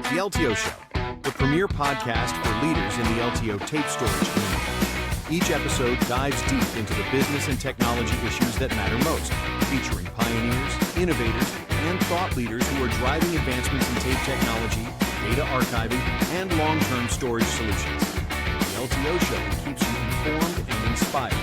The LTO Show, the premier podcast for leaders in the LTO tape storage community. Each episode dives deep into the business and technology issues that matter most, featuring pioneers, innovators, and thought leaders who are driving advancements in tape technology, data archiving, and long-term storage solutions. The LTO Show keeps you informed and inspired.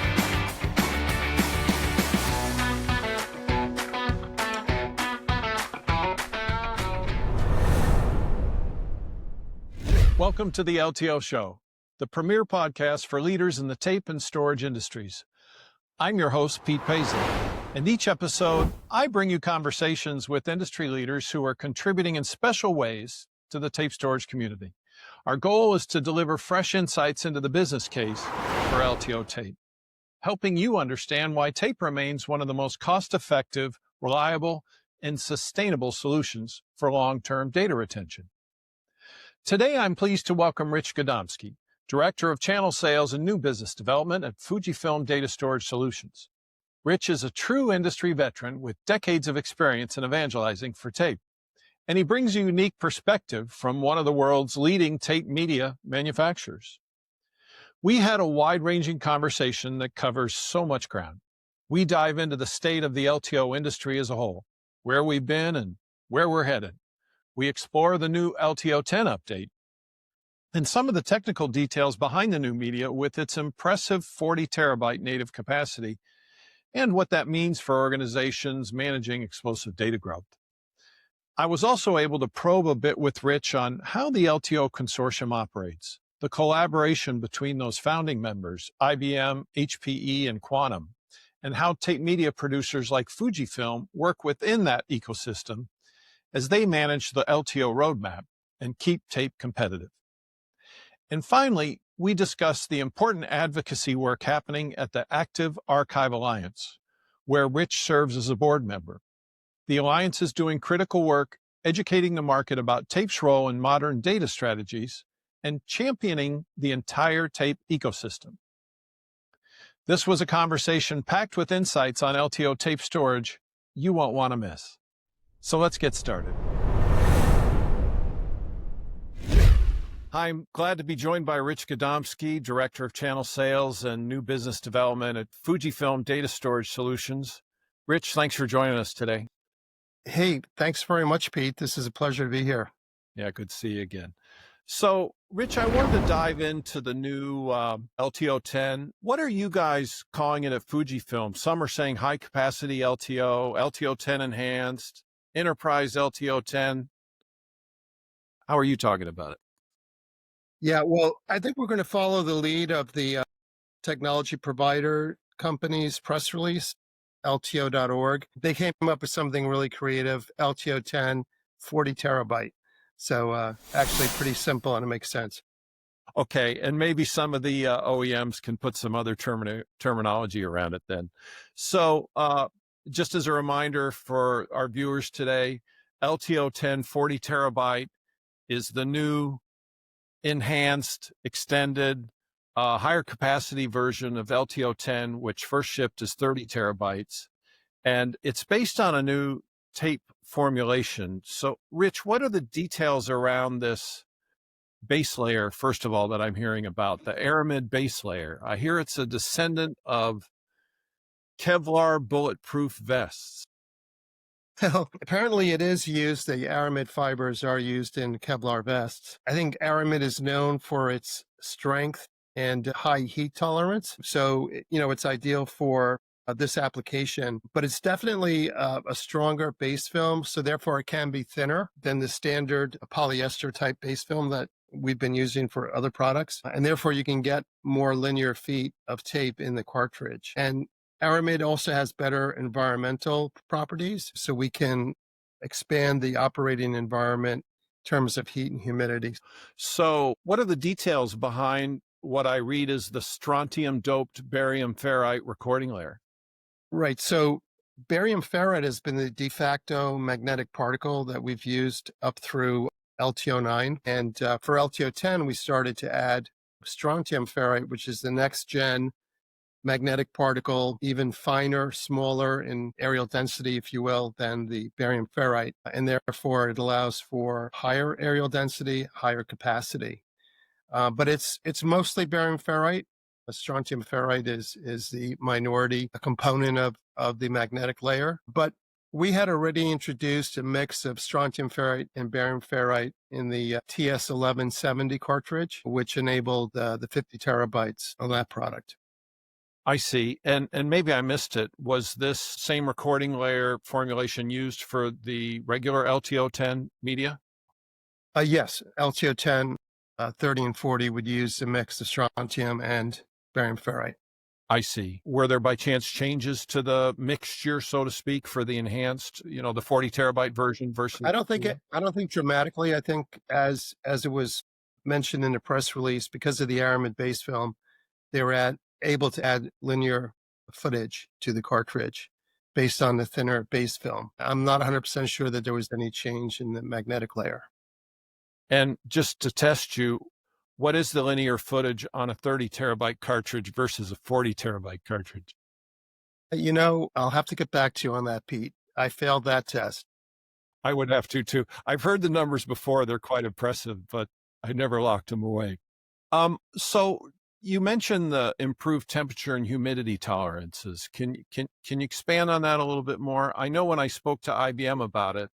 Welcome to the LTO Show, the premier podcast for leaders in the tape and storage industries. I'm your host, Pete Paisley, and each episode, I bring you conversations with industry leaders who are contributing in special ways to the tape storage community. Our goal is to deliver fresh insights into the business case for LTO tape, helping you understand why tape remains one of the most cost-effective, reliable, and sustainable solutions for long-term data retention. Today, I'm pleased to welcome Rich Gadomski, Director of Channel Sales and New Business Development at Fujifilm Data Storage Solutions. Rich is a true industry veteran with decades of experience in evangelizing for tape, and he brings a unique perspective from one of the world's leading tape media manufacturers. We had a wide-ranging conversation that covers so much ground. We dive into the state of the LTO industry as a whole, where we've been and where we're headed. We explore the new LTO 10 update and some of the technical details behind the new media with its impressive 40 terabyte native capacity and what that means for organizations managing explosive data growth. I was also able to probe a bit with Rich on how the LTO consortium operates, the collaboration between those founding members, IBM, HPE, and Quantum, and how tape media producers like Fujifilm work within that ecosystem as they manage the LTO roadmap and keep tape competitive. And finally, we discussed the important advocacy work happening at the Active Archive Alliance, where Rich serves as a board member. The Alliance is doing critical work educating the market about tape's role in modern data strategies and championing the entire tape ecosystem. This was a conversation packed with insights on LTO tape storage you won't want to miss. So let's get started. I'm glad to be joined by Rich Gadomski, Director of Channel Sales and New Business Development at Fujifilm Data Storage Solutions. Rich, thanks for joining us today. Hey, thanks very much, Pete. This is a pleasure to be here. Yeah, good to see you again. So, Rich, I wanted to dive into the new LTO 10. What are you guys calling it at Fujifilm? Some are saying high-capacity LTO, LTO 10 enhanced, Enterprise LTO 10. How are you talking about it? Yeah, well, I think we're going to follow the lead of the technology provider company's press release, LTO.org. They came up with something really creative, LTO 10, 40 terabyte. So actually pretty simple and it makes sense. Okay, and maybe some of the OEMs can put some other terminology around it then. So just as a reminder for our viewers today, LTO 10 40 terabyte is the new enhanced, extended, higher capacity version of LTO 10, which first shipped as 30 terabytes. And it's based on a new tape formulation. So, Rich, what are the details around this base layer, first of all, that I'm hearing about, the Aramid base layer? I hear it's a descendant of Kevlar bulletproof vests. Well, apparently it is used. The Aramid fibers are used in Kevlar vests. I think Aramid is known for its strength and high heat tolerance. So, it's ideal for this application, but it's definitely a stronger base film. So therefore it can be thinner than the standard polyester type base film that we've been using for other products. And therefore you can get more linear feet of tape in the cartridge. And Aramid also has better environmental properties, so we can expand the operating environment in terms of heat and humidity. So what are the details behind what I read as the strontium-doped barium ferrite recording layer? Right. So barium ferrite has been the de facto magnetic particle that we've used up through LTO 9. And for LTO 10, we started to add strontium ferrite, which is the next gen magnetic particle, even finer, smaller in areal density, if you will, than the barium ferrite. And therefore, it allows for higher areal density, higher capacity. But it's mostly barium ferrite. Strontium ferrite is the minority component of the magnetic layer. But we had already introduced a mix of strontium ferrite and barium ferrite in the TS1170 cartridge, which enabled the 50 terabytes on that product. I see. And maybe I missed it. Was this same recording layer formulation used for the regular LTO-10 media? Yes, LTO-10, 30 and 40 would use a mix of strontium and barium ferrite. I see. Were there by chance changes to the mixture, so to speak, for the enhanced, the 40 terabyte version versus? I don't think dramatically. I think as it was mentioned in the press release, because of the aramid base film, they were able to add linear footage to the cartridge based on the thinner base film. I'm not 100% sure that there was any change in the magnetic layer. And just to test you, what is the linear footage on a 30 terabyte cartridge versus a 40 terabyte cartridge? I'll have to get back to you on that, Pete. I failed that test. I would have to too. I've heard the numbers before. They're quite impressive, but I never locked them away. So you mentioned the improved temperature and humidity tolerances. Can you expand on that a little bit more? I know when I spoke to IBM about it,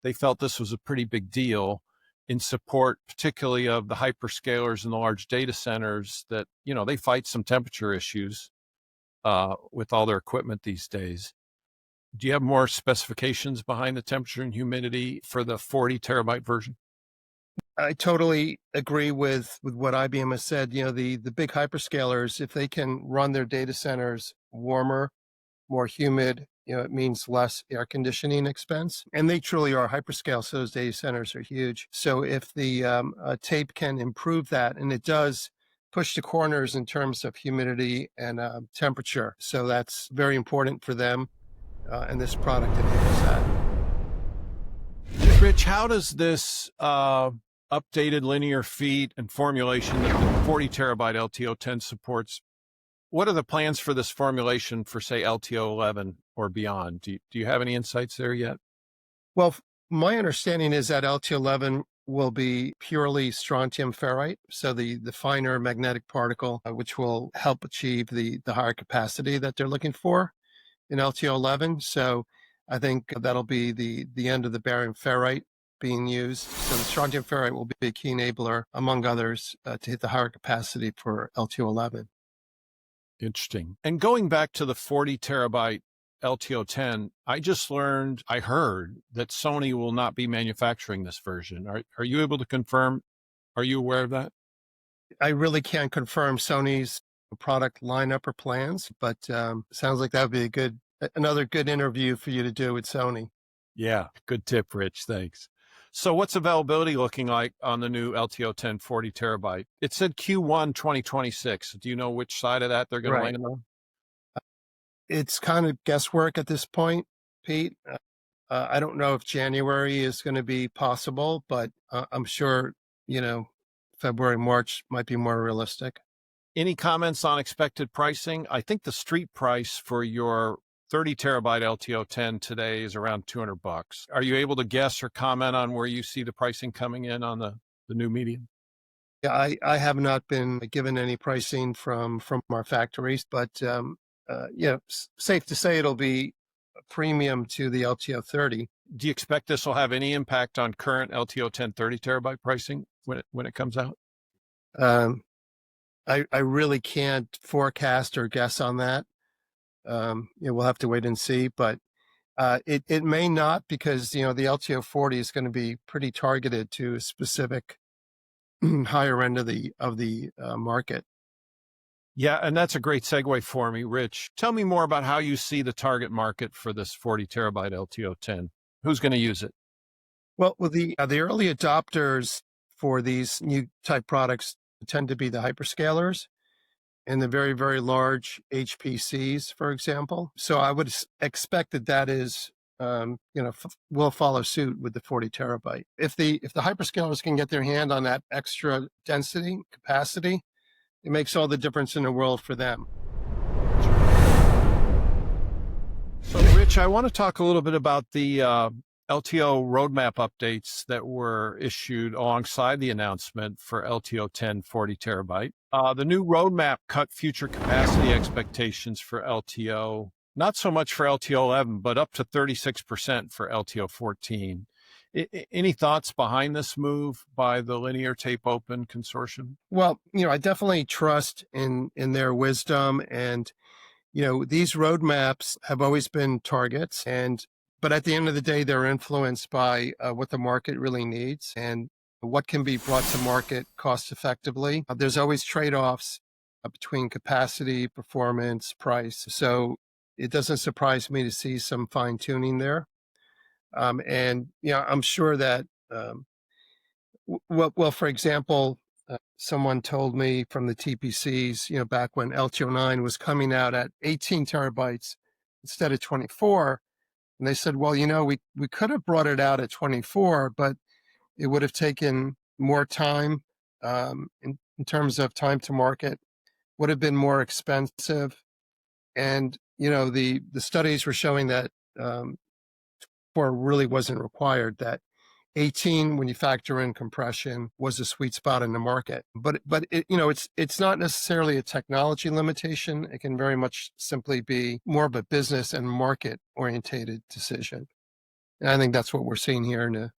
they felt this was a pretty big deal in support, particularly of the hyperscalers and the large data centers that, they fight some temperature issues with all their equipment these days. Do you have more specifications behind the temperature and humidity for the 40 terabyte version? I totally agree with what IBM has said. The big hyperscalers, if they can run their data centers warmer, more humid, it means less air conditioning expense. And they truly are hyperscale, so those data centers are huge. So if the tape can improve that, and it does push the corners in terms of humidity and temperature. So that's very important for them, and this product enables that. Rich, how does this updated linear feet and formulation that the 40 terabyte LTO-10 supports, what are the plans for this formulation for, say, LTO-11 or beyond? Do you have any insights there yet? Well, my understanding is that LTO-11 will be purely strontium ferrite, so the finer magnetic particle, which will help achieve the higher capacity that they're looking for in LTO-11. So I think that'll be the end of the barium ferrite being used. So the strontium ferrite will be a key enabler, among others, to hit the higher capacity for LTO-11. Interesting. And going back to the 40 terabyte LTO-10, I heard that Sony will not be manufacturing this version. Are you able to confirm? Are you aware of that? I really can't confirm Sony's product lineup or plans, but sounds like that would be another good interview for you to do with Sony. Yeah, good tip, Rich. Thanks. So what's availability looking like on the new LTO-10 40 terabyte? It said Q1 2026. Do you know which side of that they're going to land on? It's kind of guesswork at this point, Pete. I don't know if January is going to be possible, but I'm sure, February, March might be more realistic. Any comments on expected pricing? I think the street price for your 30 terabyte LTO-10 today is around $200. Are you able to guess or comment on where you see the pricing coming in on the new medium? Yeah, I have not been given any pricing from our factories, but safe to say it'll be a premium to the LTO-30. Do you expect this will have any impact on current LTO-10 30 terabyte pricing when it comes out? I really can't forecast or guess on that. We'll have to wait and see, but it may not, because the LTO-40 is going to be pretty targeted to a specific higher end of the market. Yeah, and that's a great segue for me, Rich. Tell me more about how you see the target market for this 40 terabyte LTO-10. Who's going to use it? Well, with the early adopters for these new type products tend to be the hyperscalers and the very, very large HPCs, for example. So I would expect that is, will follow suit with the 40 terabyte. If the hyperscalers can get their hand on that extra density capacity, it makes all the difference in the world for them. Rich, I want to talk a little bit about the LTO roadmap updates that were issued alongside the announcement for LTO 10 40 terabyte. The new roadmap cut future capacity expectations for LTO, not so much for LTO 11, but up to 36% for LTO 14. Any thoughts behind this move by the Linear Tape Open Consortium? Well, I definitely trust in their wisdom, and these roadmaps have always been targets, but at the end of the day, they're influenced by what the market really needs and what can be brought to market cost effectively. There's always trade-offs between capacity, performance, price. So it doesn't surprise me to see some fine tuning there. And I'm sure that, well, for example, someone told me from the TPCs, back when LTO 9 was coming out at 18 terabytes instead of 24, and they said, well, we could have brought it out at 24, but it would have taken more time in terms of time to market, would have been more expensive. And, the studies were showing that for really wasn't required, that 18, when you factor in compression, was a sweet spot in the market. But it's not necessarily a technology limitation. It can very much simply be more of a business and market orientated decision. And I think that's what we're seeing here in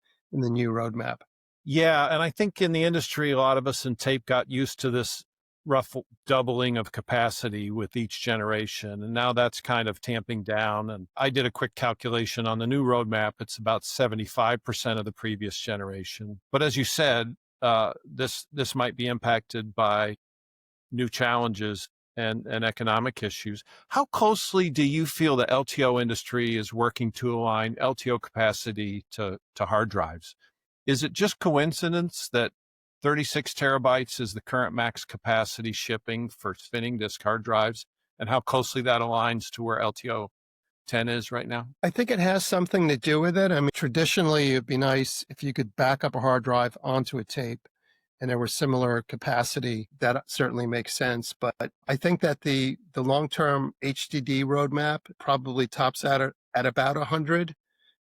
the new roadmap. Yeah, and I think in the industry, a lot of us in tape got used to this rough doubling of capacity with each generation, and now that's kind of tamping down. And I did a quick calculation on the new roadmap. It's about 75% of the previous generation. But as you said, this might be impacted by new challenges and economic issues. How closely do you feel the LTO industry is working to align LTO capacity to hard drives? Is it just coincidence that 36 terabytes is the current max capacity shipping for spinning disk hard drives, and how closely that aligns to where LTO 10 is right now? I think it has something to do with it. I mean, traditionally, it'd be nice if you could back up a hard drive onto a tape and there was similar capacity. That certainly makes sense. But I think that the long-term HDD roadmap probably tops out at about 100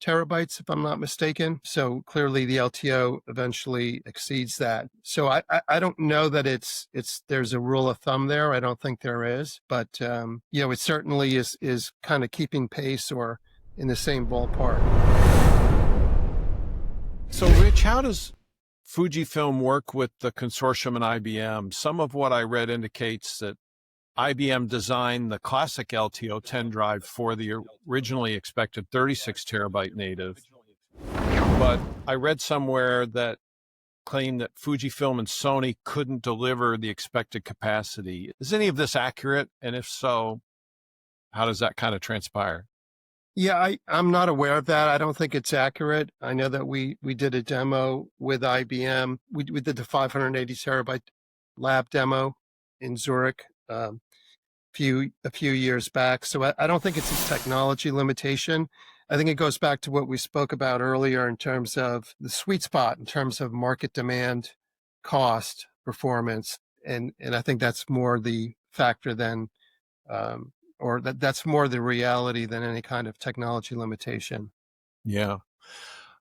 terabytes, if I'm not mistaken. So clearly the LTO eventually exceeds that. So I don't know that there's a rule of thumb there. I don't think there is, but it certainly is kind of keeping pace or in the same ballpark. So Rich, how does Fujifilm work with the consortium and IBM? Some of what I read indicates that IBM designed the classic LTO 10 drive for the originally expected 36 terabyte native. But I read somewhere that claimed that Fujifilm and Sony couldn't deliver the expected capacity. Is any of this accurate? And if so, how does that kind of transpire? Yeah, I'm not aware of that. I don't think it's accurate. I know that we did a demo with IBM. We did the 580 terabyte lab demo in Zurich a few years back. So I don't think it's a technology limitation. I think it goes back to what we spoke about earlier in terms of the sweet spot, in terms of market demand, cost, performance. And I think that's more the factor than, or that's more the reality than any kind of technology limitation. Yeah.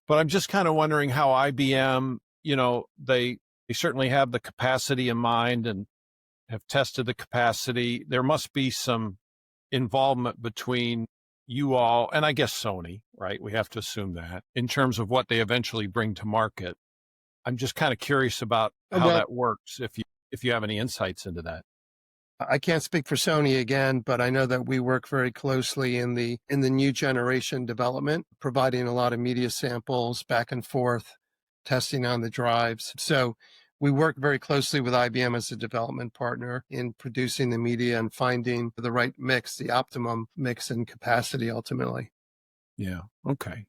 But I'm just kind of wondering how IBM, they certainly have the capacity in mind and have tested the capacity. There must be some involvement between you all and I guess Sony, right? We have to assume that in terms of what they eventually bring to market. I'm just kind of curious about how that works. If you have any insights into that. I can't speak for Sony again, but I know that we work very closely in the new generation development, providing a lot of media samples back and forth, testing on the drives. So we work very closely with IBM as a development partner in producing the media and finding the right mix, the optimum mix and capacity ultimately. Yeah. Okay.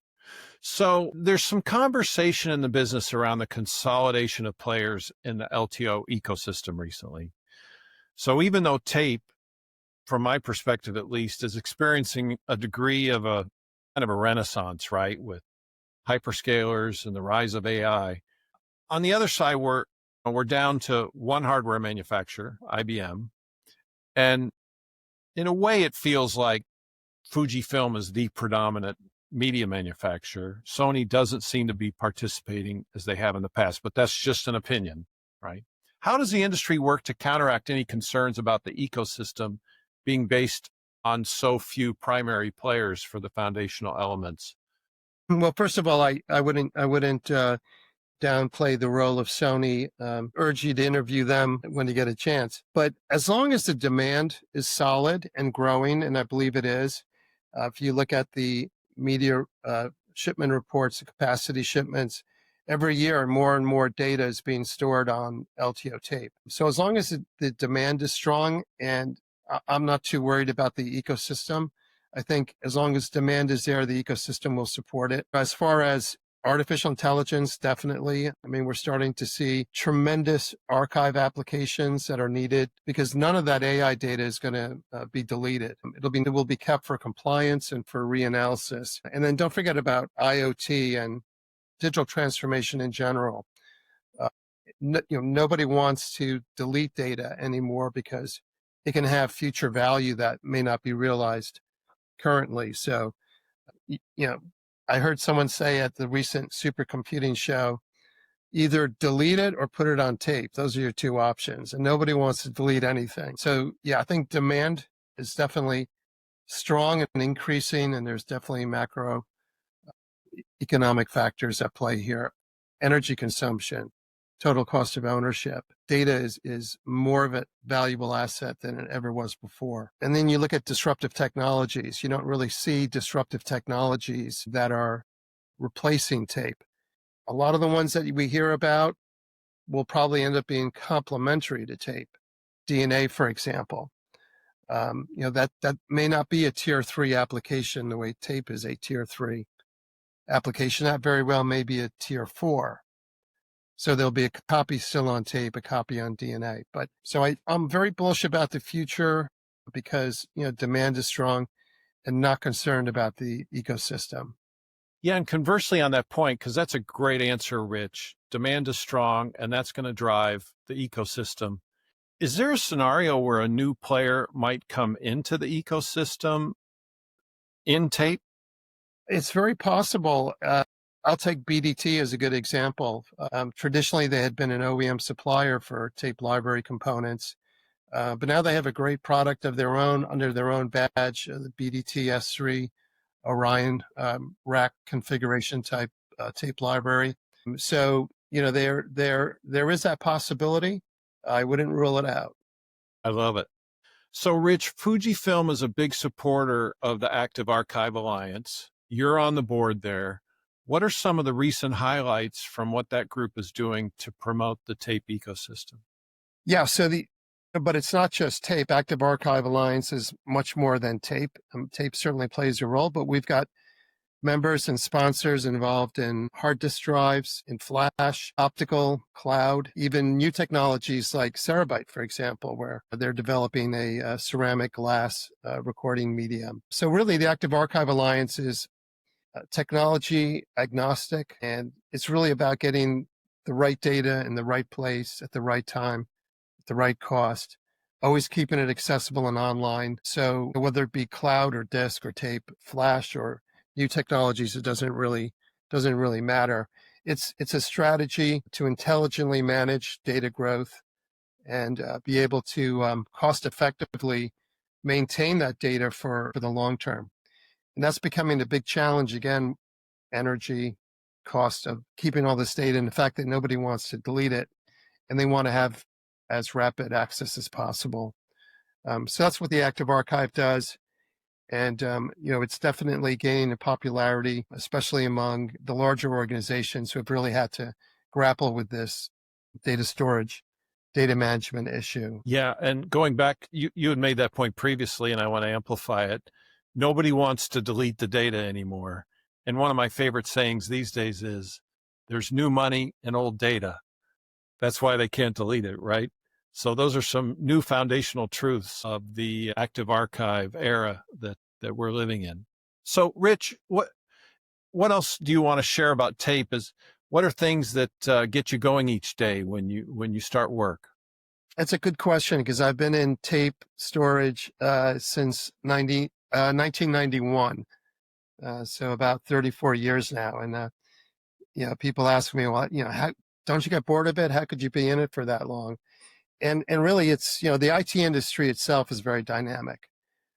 So there's some conversation in the business around the consolidation of players in the LTO ecosystem recently. So even though tape, from my perspective at least, is experiencing a degree of a kind of a renaissance, right, with hyperscalers and the rise of AI, on the other side, we're down to one hardware manufacturer, IBM, and in a way, it feels like Fujifilm is the predominant media manufacturer. Sony doesn't seem to be participating as they have in the past, but that's just an opinion, right? How does the industry work to counteract any concerns about the ecosystem being based on so few primary players for the foundational elements? Well, first of all, I wouldn't downplay the role of Sony. Urge you to interview them when you get a chance. But as long as the demand is solid and growing, and I believe it is, if you look at the media shipment reports, the capacity shipments, every year more and more data is being stored on LTO tape. So as long as the demand is strong, and I'm not too worried about the ecosystem, I think as long as demand is there, the ecosystem will support it. As far as artificial intelligence, definitely. I mean, we're starting to see tremendous archive applications that are needed because none of that AI data is going to be deleted. It will be kept for compliance and for reanalysis. And then don't forget about IoT and digital transformation in general. Nobody wants to delete data anymore because it can have future value that may not be realized currently. So, I heard someone say at the recent supercomputing show, either delete it or put it on tape. Those are your two options. And nobody wants to delete anything. So yeah, I think demand is definitely strong and increasing, and there's definitely macro economic factors at play here. Energy consumption, total cost of ownership. Data is more of a valuable asset than it ever was before. And then you look at disruptive technologies. You don't really see disruptive technologies that are replacing tape. A lot of the ones that we hear about will probably end up being complementary to tape. DNA, for example. That may not be a tier 3 application the way tape is a tier 3 application. That very well may be a tier 4. So there'll be a copy still on tape, a copy on DNA. But so I'm very bullish about the future because, demand is strong and not concerned about the ecosystem. Yeah, and conversely on that point, because that's a great answer, Rich, demand is strong and that's going to drive the ecosystem. Is there a scenario where a new player might come into the ecosystem in tape? It's very possible. I'll take BDT as a good example. Traditionally, they had been an OEM supplier for tape library components, but now they have a great product of their own under their own badge, the BDT S3 Orion rack configuration type tape library. So, there is that possibility. I wouldn't rule it out. I love it. So, Rich, Fujifilm is a big supporter of the Active Archive Alliance. You're on the board there. What are some of the recent highlights from what that group is doing to promote the tape ecosystem? Yeah, but it's not just tape. Active Archive Alliance is much more than tape. Tape certainly plays a role, but we've got members and sponsors involved in hard disk drives, in flash, optical, cloud, even new technologies like Cerabyte, for example, where they're developing a ceramic glass recording medium. So really, the Active Archive Alliance is technology agnostic, and it's really about getting the right data in the right place at the right time, at the right cost, always keeping it accessible and online. So whether it be cloud or disk or tape, flash or new technologies, it doesn't really matter. It's a strategy to intelligently manage data growth and be able to cost effectively maintain that data for the long term. And that's becoming a big challenge again, energy, cost of keeping all this data, and the fact that nobody wants to delete it and they want to have as rapid access as possible. So that's what the Active Archive does. And, it's definitely gaining in popularity, especially among the larger organizations who have really had to grapple with this data storage, data management issue. Yeah, and going back, you had made that point previously, and I want to amplify it. Nobody wants to delete the data anymore. And one of my favorite sayings these days is, there's new money in old data. That's why they can't delete it, right? So those are some new foundational truths of the Active Archive era that we're living in. So, Rich, what else do you want to share about tape? What are things that get you going each day when you start work? That's a good question because I've been in tape storage since 1991. So about 34 years now. And, people ask me, well, how don't you get bored of it? How could you be in it for that long? And really it's, the IT industry itself is very dynamic.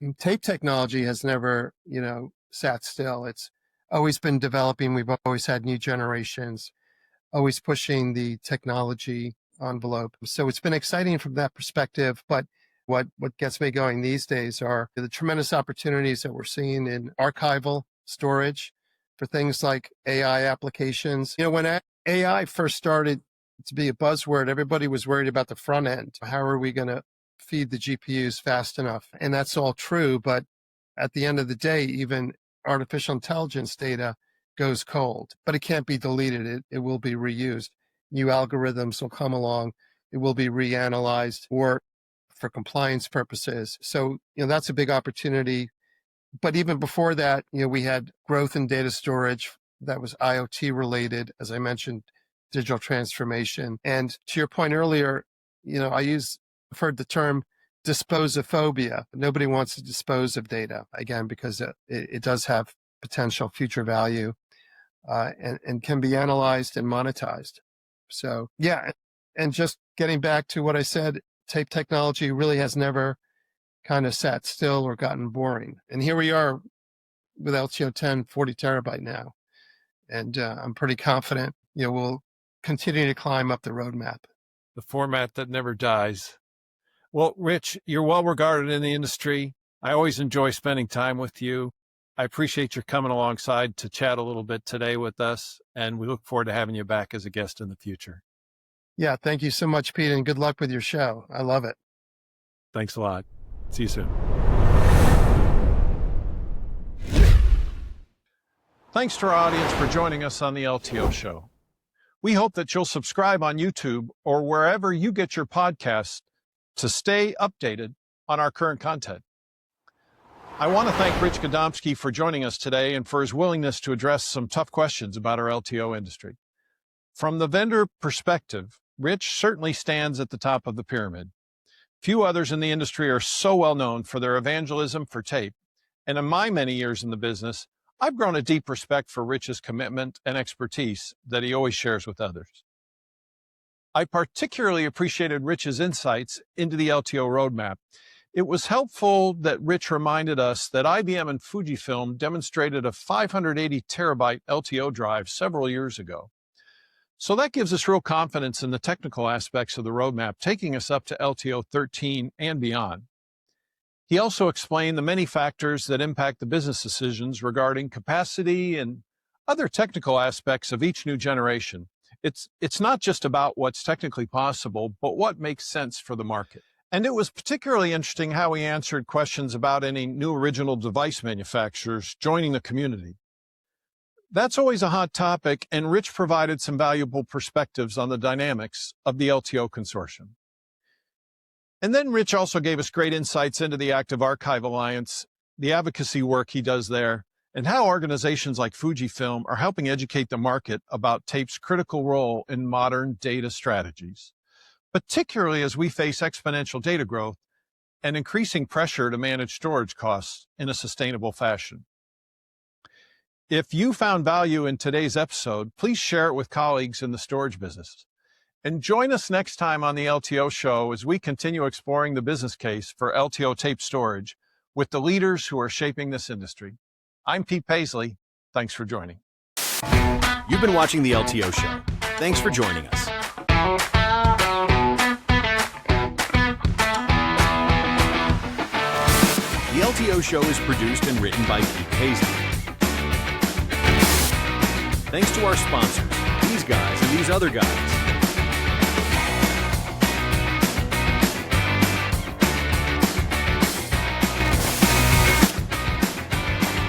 And tape technology has never, sat still. It's always been developing. We've always had new generations, always pushing the technology envelope. So it's been exciting from that perspective. But what gets me going these days are the tremendous opportunities that we're seeing in archival storage for things like AI applications. When AI first started to be a buzzword, everybody was worried about the front end. How are we going to feed the GPUs fast enough? And that's all true. But at the end of the day, even artificial intelligence data goes cold, but it can't be deleted. It will be reused. New algorithms will come along. It will be reanalyzed or for compliance purposes. So, that's a big opportunity. But even before that, we had growth in data storage that was IoT related, as I mentioned, digital transformation. And to your point earlier, I've heard the term disposophobia. Nobody wants to dispose of data, again, because it does have potential future value and can be analyzed and monetized. So, yeah. And just getting back to what I said, tape technology really has never kind of sat still or gotten boring. And here we are with LTO 10, 40 terabyte now. And I'm pretty confident, we'll continue to climb up the roadmap. The format that never dies. Well, Rich, you're well regarded in the industry. I always enjoy spending time with you. I appreciate your coming alongside to chat a little bit today with us, and we look forward to having you back as a guest in the future. Yeah, thank you so much, Pete, and good luck with your show. I love it. Thanks a lot. See you soon. Thanks to our audience for joining us on the LTO Show. We hope that you'll subscribe on YouTube or wherever you get your podcasts to stay updated on our current content. I want to thank Rich Gadomski for joining us today and for his willingness to address some tough questions about our LTO industry. From the vendor perspective, Rich certainly stands at the top of the pyramid. Few others in the industry are so well known for their evangelism for tape, and in my many years in the business, I've grown a deep respect for Rich's commitment and expertise that he always shares with others. I particularly appreciated Rich's insights into the LTO roadmap. It was helpful that Rich reminded us that IBM and Fujifilm demonstrated a 580 terabyte LTO drive several years ago. So that gives us real confidence in the technical aspects of the roadmap, taking us up to LTO 13 and beyond. He also explained the many factors that impact the business decisions regarding capacity and other technical aspects of each new generation. It's not just about what's technically possible, but what makes sense for the market. And it was particularly interesting how he answered questions about any new original device manufacturers joining the community. That's always a hot topic, and Rich provided some valuable perspectives on the dynamics of the LTO consortium. And then Rich also gave us great insights into the Active Archive Alliance, the advocacy work he does there, and how organizations like Fujifilm are helping educate the market about tape's critical role in modern data strategies, particularly as we face exponential data growth and increasing pressure to manage storage costs in a sustainable fashion. If you found value in today's episode, please share it with colleagues in the storage business. And join us next time on the LTO Show as we continue exploring the business case for LTO tape storage with the leaders who are shaping this industry. I'm Pete Paisley. Thanks for joining. You've been watching the LTO Show. Thanks for joining us. The LTO Show is produced and written by Pete Paisley. Thanks to our sponsors, these guys and these other guys.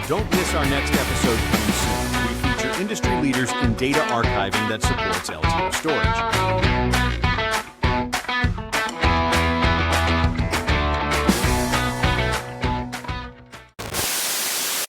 Don't miss our next episode coming soon. We feature industry leaders in data archiving that supports LTO storage.